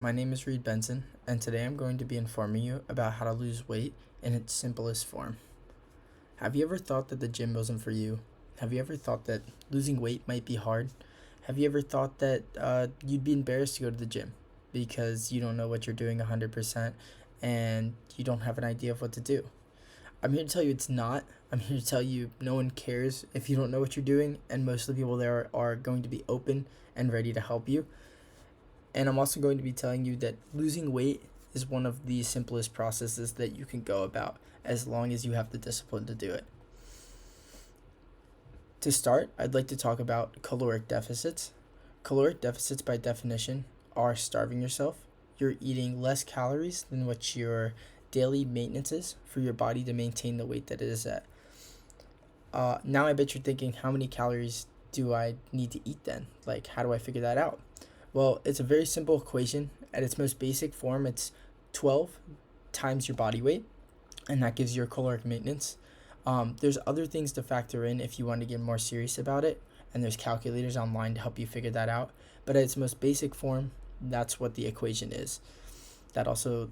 My name is Reed Benson, and today I'm going to be informing you about how to lose weight in its simplest form. Have you ever thought that the gym wasn't for you? Have you ever thought that losing weight might be hard? Have you ever thought that you'd be embarrassed to go to the gym because you don't know what you're doing 100% and you don't have an idea of what to do? I'm here to tell you it's not. I'm here to tell you no one cares if you don't know what you're doing, and most of the people there are going to be open and ready to help you. And I'm also going to be telling you that losing weight is one of the simplest processes that you can go about as long as you have the discipline to do it. To start, I'd like to talk about caloric deficits. Caloric deficits, by definition, are starving yourself. You're eating less calories than what your daily maintenance is for your body to maintain the weight that it is at. Now, I bet you're thinking, how many calories do I need to eat then? Like, how do I figure that out? Well, it's a very simple equation. At its most basic form, it's 12 times your body weight, and that gives your caloric maintenance. There's other things to factor in if you want to get more serious about it, and there's calculators online to help you figure that out. But at its most basic form, that's what the equation is. That also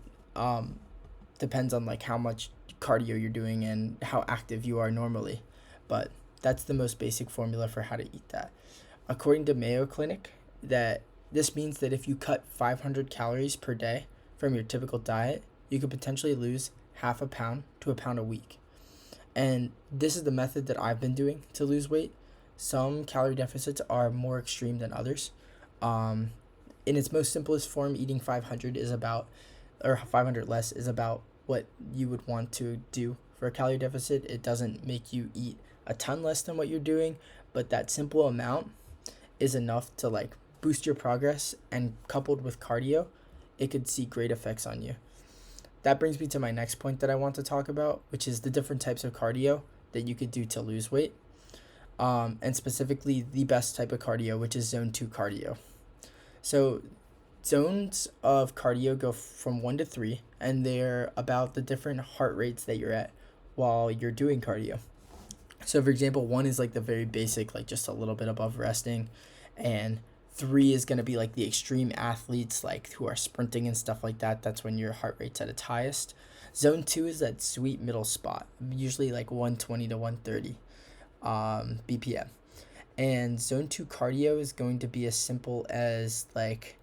depends on like how much cardio you're doing and how active you are normally. But that's the most basic formula for how to eat that. According to Mayo Clinic, that this means that if you cut 500 calories per day from your typical diet, you could potentially lose half a pound to a pound a week. And this is the method that I've been doing to lose weight. Some calorie deficits are more extreme than others. Um, in its most simplest form, eating 500 is about, or 500 less is about what you would want to do for a calorie deficit. It doesn't make you eat a ton less than what you're doing, but that simple amount is enough to like boost your progress, and coupled with cardio, it could see great effects on you. That brings me to my next point that I want to talk about, which is the different types of cardio that you could do to lose weight, and specifically the best type of cardio, which is zone 2 cardio. So zones of cardio go from 1 to 3, and they're about the different heart rates that you're at while you're doing cardio. So for example, 1 is like the very basic, like just a little bit above resting, and 3 is going to be like the extreme athletes, like who are sprinting and stuff like that. That's when your heart rate's at its highest. Zone 2 is that sweet middle spot, usually like 120 to 130 BPM. And zone 2 cardio is going to be as simple as like,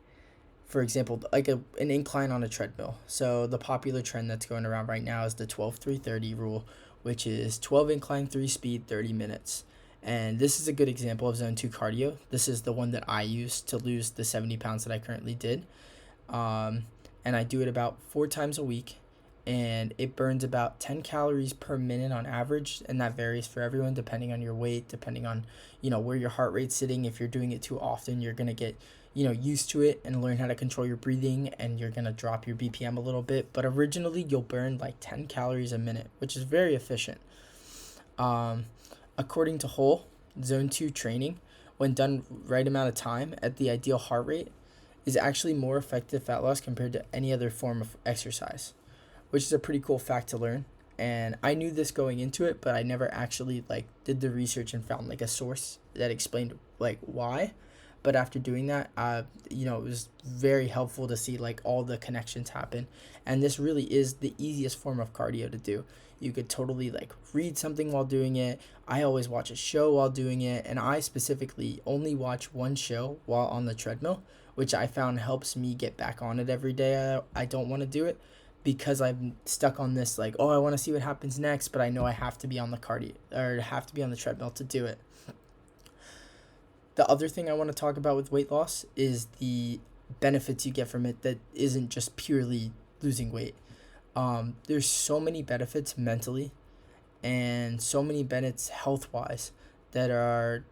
for example, like an incline on a treadmill. So the popular trend that's going around right now is the 12-3-30 rule, which is 12 incline, 3 speed, 30 minutes. And this is a good example of zone 2 cardio. This is the one that I use to lose the 70 pounds that I currently did. And I do it about 4 times a week. And it burns about 10 calories per minute on average. And that varies for everyone depending on your weight, depending on, where your heart rate's sitting. If you're doing it too often, you're going to get, used to it and learn how to control your breathing, and you're going to drop your BPM a little bit. But originally, you'll burn like 10 calories a minute, which is very efficient. According to Hull, zone 2 training, when done right amount of time at the ideal heart rate, is actually more effective fat loss compared to any other form of exercise, which is a pretty cool fact to learn. And I knew this going into it, but I never actually like did the research and found like a source that explained like why. But after doing that, it was very helpful to see like all the connections happen. And this really is the easiest form of cardio to do. You could totally like read something while doing it. I always watch a show while doing it, and I specifically only watch one show while on the treadmill, which I found helps me get back on it every day. I don't want to do it because I'm stuck on this like, oh, I want to see what happens next, but I know I have to be on the cardio or have to be on the treadmill to do it. The other thing I want to talk about with weight loss is the benefits you get from it that isn't just purely losing weight. There's so many benefits mentally and so many benefits health wise that are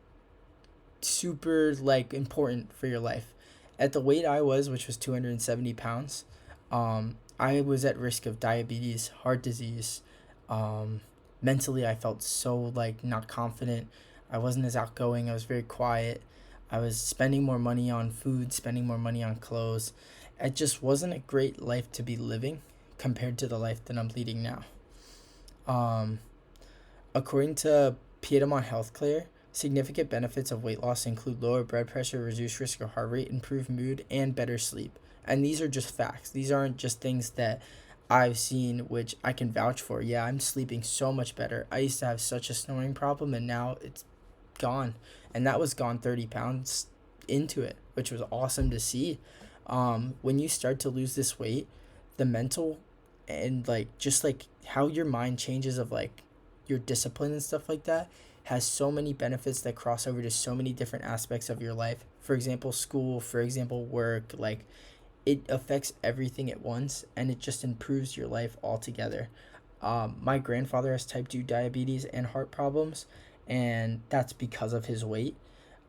super like important for your life. At the weight I was, which was 270 pounds, I was at risk of diabetes, heart disease. Mentally, I felt so like not confident. I wasn't as outgoing. I was very quiet. I was spending more money on food, spending more money on clothes. It just wasn't a great life to be living compared to the life that I'm leading now. Um, According to Piedmont Healthcare, significant benefits of weight loss include lower blood pressure, reduced risk of heart rate, improved mood, and better sleep. And these are just facts. These aren't just things that I've seen, which I can vouch for. Yeah, I'm sleeping so much better. I used to have such a snoring problem, and now it's gone. And that was gone 30 pounds into it, which was awesome to see. When you start to lose this weight, the mental and like just like how your mind changes of like your discipline and stuff like that has so many benefits that cross over to so many different aspects of your life. For example, school, for example, work, like it affects everything at once and it just improves your life altogether. My grandfather has type 2 diabetes and heart problems, and that's because of his weight.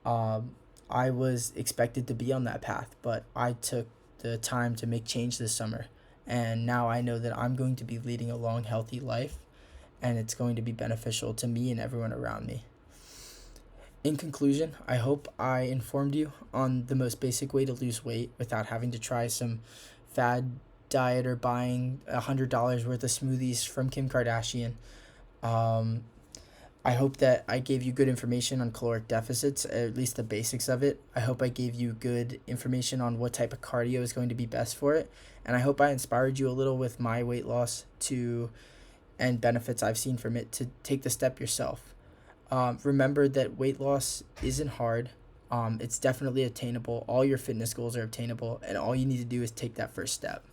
Um, I was expected to be on that path, but I took the time to make change this summer. And now I know that I'm going to be leading a long, healthy life, and it's going to be beneficial to me and everyone around me. In conclusion, I hope I informed you on the most basic way to lose weight without having to try some fad diet or buying $100 worth of smoothies from Kim Kardashian. Um, I hope that I gave you good information on caloric deficits, at least the basics of it. I hope I gave you good information on what type of cardio is going to be best for it. And I hope I inspired you a little with my weight loss to and benefits I've seen from it to take the step yourself. Remember that weight loss isn't hard. It's definitely attainable. All your fitness goals are obtainable, and all you need to do is take that first step.